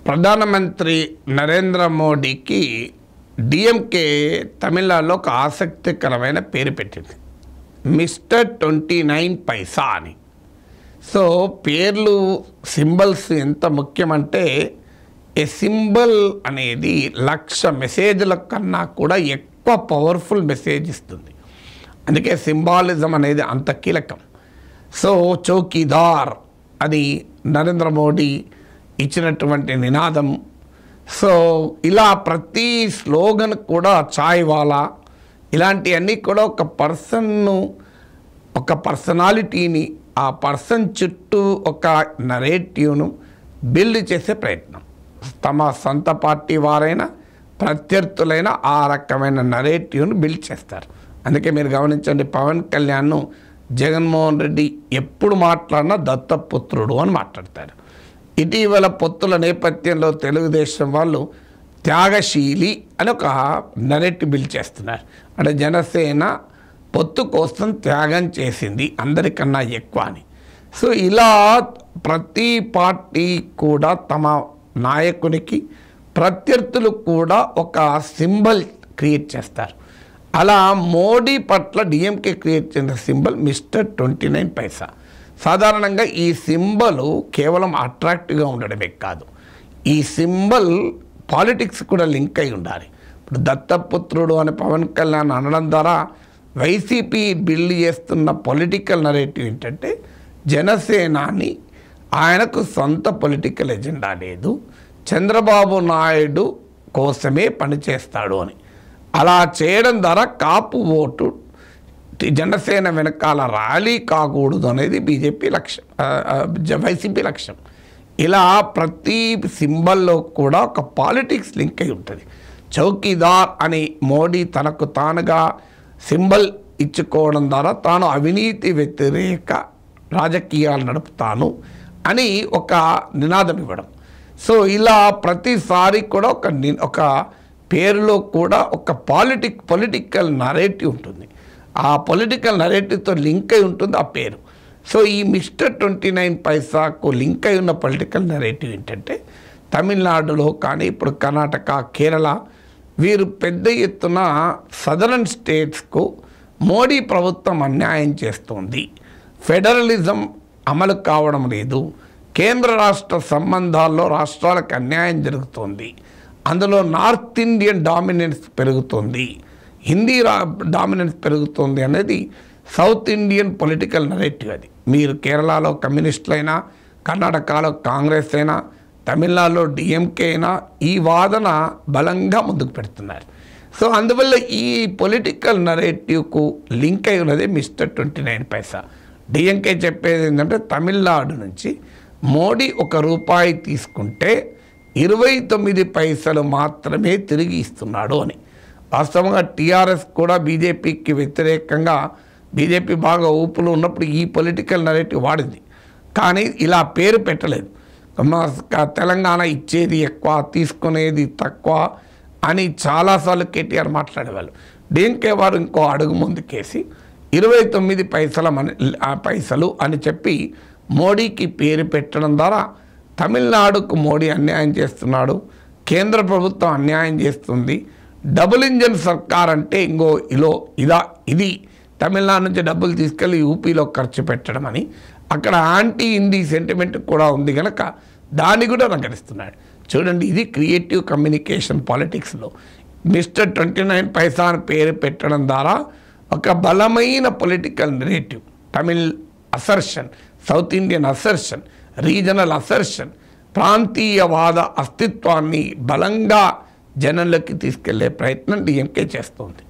ప్రధానమంత్రి నరేంద్ర మోడీకి డిఎంకే తమిళనాడులో ఒక ఆసక్తికరమైన పేరు పెట్టింది, మిస్టర్ 29 పైసా అని. సో పేర్లు సింబల్స్ ఎంత ముఖ్యమంటే ఏ సింబల్ అనేది 1,00,000 మెసేజ్ల కన్నా కూడా ఎక్కువ పవర్ఫుల్ మెసేజ్ ఇస్తుంది. అందుకే సింబాలిజం అనేది అంత కీలకం. సో చౌకీదార్ అది నరేంద్ర మోడీ ఇచ్చినటువంటి నినాదం. సో ఇలా ప్రతి స్లోగన్ కూడా చాయ్ వాలా ఇలాంటివన్నీ కూడా ఒక పర్సన్ను, ఒక పర్సనాలిటీని, ఆ పర్సన్ చుట్టూ ఒక నరేటివ్ను బిల్డ్ చేసే ప్రయత్నం. తమ సొంత పార్టీ వారైనా ప్రత్యర్థులైనా ఆ రకమైన నరేటివ్ను బిల్డ్ చేస్తారు. అందుకే మీరు గమనించండి, పవన్ కళ్యాణ్ను జగన్మోహన్ రెడ్డి ఎప్పుడు మాట్లాడినా దత్తపుత్రుడు అని మాట్లాడతారు. ఇటీవల పొత్తుల నేపథ్యంలో తెలుగుదేశం వాళ్ళు త్యాగశీలి అని ఒక నరేటివ్ బిల్డ్ చేస్తున్నారు. అంటే జనసేన పొత్తు కోసం త్యాగం చేసింది అందరికన్నా ఎక్కువ అని. సో ఇలా ప్రతి పార్టీ కూడా తమ నాయకునికి ప్రత్యర్థులు కూడా ఒక సింబల్ క్రియేట్ చేస్తారు. అలా మోడీ పట్ల డిఎంకే క్రియేట్ చేసిన సింబల్ మిస్టర్ 29 పైసా. సాధారణంగా ఈ సింబల్ కేవలం అట్రాక్టివ్గా ఉండడమే కాదు, ఈ సింబల్ పాలిటిక్స్ కూడా లింక్ అయి ఉండాలి. ఇప్పుడు దత్తపుత్రుడు అని పవన్ కళ్యాణ్ అనడం ద్వారా వైసీపీ బిల్డ్ చేస్తున్న పొలిటికల్ నరేటివ్ ఏంటంటే జనసేనాని ఆయనకు సొంత పొలిటికల్ ఎజెండా లేదు, చంద్రబాబు నాయుడు కోసమే పనిచేస్తాడు అని. అలా చేయడం ద్వారా కాపు ఓటు జనసేన వెనకాల ర్యాలీ కాకూడదు అనేది బీజేపీ లక్ష్యం, వైసీపీ లక్ష్యం. ఇలా ప్రతి సింబల్లో కూడా ఒక పాలిటిక్స్ లింక్ అయి ఉంటుంది. చౌకీదార్ అని మోడీ తనకు తానుగా సింబల్ ఇచ్చుకోవడం ద్వారా తాను అవినీతి వ్యతిరేక రాజకీయాలు నడుపుతాను అని ఒక నినాదం ఇవ్వడం. సో ఇలా ప్రతిసారి కూడా ఒక పేరులో కూడా ఒక పొలిటికల్ నరేటివ్ ఉంటుంది. ఆ పొలిటికల్ నరేటివ్తో లింక్ అయి ఉంటుంది ఆ పేరు. సో ఈ మిస్టర్ 29 పైసాకు లింక్ అయి ఉన్న పొలిటికల్ నరేటివ్ ఏంటంటే తమిళనాడులో కానీ ఇప్పుడు కర్ణాటక, కేరళ వీరు పెద్ద ఎత్తున సదరన్ స్టేట్స్కు మోడీ ప్రభుత్వం అన్యాయం చేస్తోంది, ఫెడరలిజం అమలు కావడం లేదు, కేంద్ర రాష్ట్ర సంబంధాల్లో రాష్ట్రాలకు అన్యాయం జరుగుతోంది, అందులో నార్త్ ఇండియన్ డామినెన్స్ పెరుగుతుంది, హిందీ డామినెన్స్ పెరుగుతుంది అనేది సౌత్ ఇండియన్ పొలిటికల్ నరేటివ్. అది మీరు కేరళలో కమ్యూనిస్టులైనా, కర్ణాటకలో కాంగ్రెస్ అయినా, తమిళనాడులో డిఎంకే అయినా ఈ వాదన బలంగా ముందుకు పెడుతున్నారు. సో అందువల్ల ఈ పొలిటికల్ నరేటివ్కు లింక్ అయి ఉన్నది మిస్టర్ 29 పైసా. డిఎంకే చెప్పేది ఏంటంటే తమిళనాడు నుంచి మోడీ ₹1 తీసుకుంటే 29 పైసలు మాత్రమే తిరిగి ఇస్తున్నాడు అని. వాస్తవంగా టీఆర్ఎస్ కూడా బీజేపీకి వ్యతిరేకంగా, బీజేపీ బాగా ఊపులు ఉన్నప్పుడు ఈ పొలిటికల్ నరేటివ్ వాడింది, కానీ ఇలా పేరు పెట్టలేదు. తెలంగాణ ఇచ్చేది ఎక్కువ, తీసుకునేది తక్కువ అని చాలాసార్లు కేటీఆర్ మాట్లాడేవాళ్ళు. డిఎంకే వారు ఇంకో అడుగు ముందుకేసి 29 పైసలు అని చెప్పి మోడీకి పేరు పెట్టడం ద్వారా తమిళనాడుకు మోడీ అన్యాయం చేస్తున్నాడు, కేంద్ర ప్రభుత్వం అన్యాయం చేస్తుంది, డబుల్ ఇంజన్ సర్కార్ అంటే ఇది తమిళనాడు నుంచి డబ్బులు తీసుకెళ్ళి యూపీలో ఖర్చు పెట్టడం అని, అక్కడ యాంటీ హిందీ సెంటిమెంట్ కూడా ఉంది కనుక దాన్ని కూడా రంగరిస్తున్నాడు. చూడండి, ఇది క్రియేటివ్ కమ్యూనికేషన్ పాలిటిక్స్లో మిస్టర్ 29 పైసా అని పేరు పెట్టడం ద్వారా ఒక బలమైన political narrative, Tamil assertion, South Indian assertion, regional assertion, ప్రాంతీయవాద అస్తిత్వాన్ని బలంగా జనంలోకి తీసుకెళ్లే ప్రయత్నం డిఎంకే చేస్తోంది.